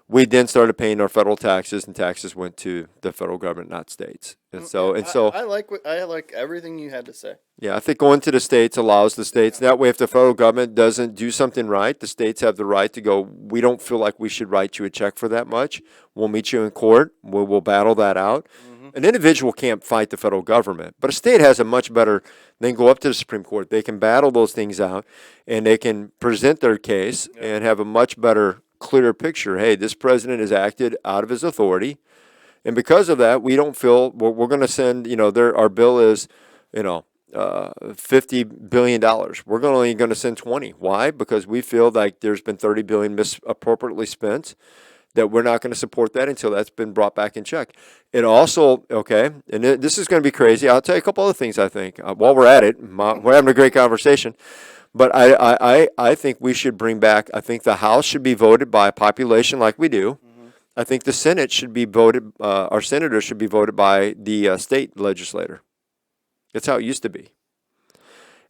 Speaker 1: We then started paying our federal taxes, and taxes went to the federal government, not states. And so
Speaker 2: I like everything you had to say.
Speaker 1: yeah, I think going to the states allows the states. That way, if the federal government doesn't do something right, the states have the right to go, we don't feel like we should write you a check for that much. We'll meet you in court. We'll battle that out. An individual can't fight the federal government, but a state has a much better, they can go up to the Supreme Court. They can battle those things out, and they can present their case and have a much better, clearer picture. Hey, this president has acted out of his authority. And because of that, we don't feel we're going to send, our bill is, $50 billion. We're only going to send 20. Why? Because we feel like there's been 30 billion misappropriately spent, that we're not going to support that until that's been brought back in check. It also, okay, and this is going to be crazy. I'll tell you a couple other things I think. While we're at it, we're having a great conversation. But I think we should bring back, I think the House should be voted by population like we do. I think the Senate should be voted, our senators should be voted by the state legislator. That's how it used to be.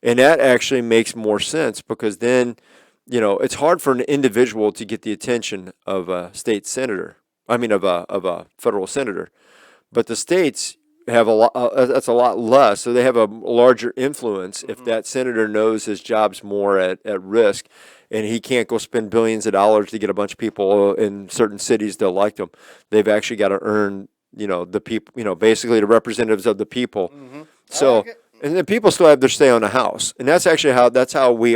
Speaker 1: And that actually makes more sense because then, it's hard for an individual to get the attention of a state senator. I mean, of a federal senator. But the states have a lot, that's a lot less, so they have a larger influence if that senator knows his job's more at risk and he can't go spend billions of dollars to get a bunch of people in certain cities to elect him. They've actually got to earn, the people, basically the representatives of the people. So,
Speaker 2: like it.
Speaker 1: and then people still have their say on the House. And that's actually how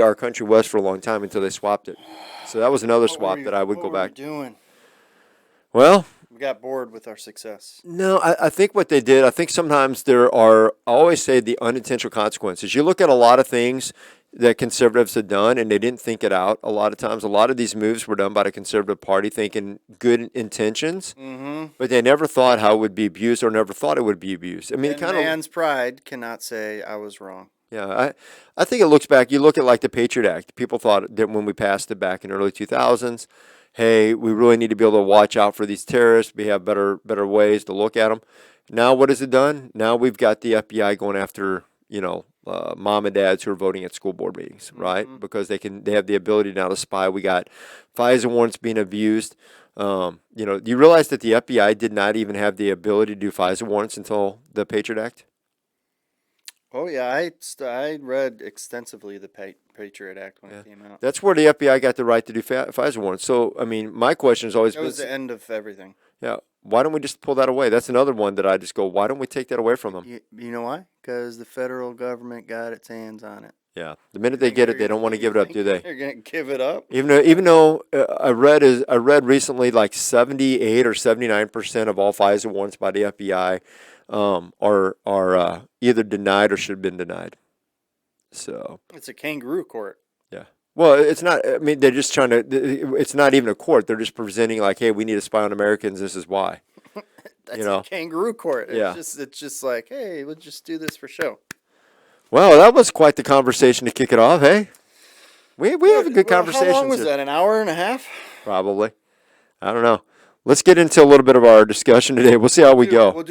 Speaker 1: our country was for a long time until they swapped it. So that was another swap that I would go
Speaker 2: What were we
Speaker 1: back.
Speaker 2: doing?
Speaker 1: Well,
Speaker 2: We got bored with our success.
Speaker 1: No, I think what they did, I think sometimes there are, I always say the unintentional consequences. You look at a lot of things that conservatives have done and they didn't think it out. A lot of times, a lot of these moves were done by the conservative party thinking good intentions, but they never thought how it would be abused or never thought it would be abused. I mean, it
Speaker 2: And
Speaker 1: kind of,
Speaker 2: man's pride cannot say I was wrong.
Speaker 1: yeah, I think it looks back. You look at like the Patriot Act. People thought that when we passed it back in the early 2000s, hey, we really need to be able to watch out for these terrorists. We have better ways to look at them. Now, what has it done? Now we've got the FBI going after mom and dads who are voting at school board meetings, right? Because they have the ability now to spy. We got FISA warrants being abused. Do you realize that the FBI did not even have the ability to do FISA warrants until the Patriot Act?
Speaker 2: Oh yeah, I read extensively the Patriot Act when it came out.
Speaker 1: That's where the FBI got the right to do FISA warrants. So, I mean, my question has always
Speaker 2: That
Speaker 1: been,
Speaker 2: was the end of everything.
Speaker 1: yeah, why don't we just pull that away? That's another one that I just go, why don't we take that away from them?
Speaker 2: You know why? Because the federal government got its hands on it.
Speaker 1: Yeah, the minute they get it, they don't want to give it up, do they?
Speaker 2: They're gonna give it up.
Speaker 1: Even though I read recently like 78 or 79% of all FISA warrants by the FBI are either denied or should have been denied. So
Speaker 2: It's a kangaroo court.
Speaker 1: yeah. Well, it's not. I mean, they're just trying to. It's not even a court. They're just presenting like, hey, we need to spy on Americans. This is why.
Speaker 2: That's a kangaroo court.
Speaker 1: Yeah.
Speaker 2: It's just like, hey, we'll just do this for show.
Speaker 1: Well, that was quite the conversation to kick it off. Hey, we have a good conversation.
Speaker 2: How long was that? An hour and a half?
Speaker 1: Probably. I don't know. Let's get into a little bit of our discussion today. We'll see how we go.
Speaker 2: We'll do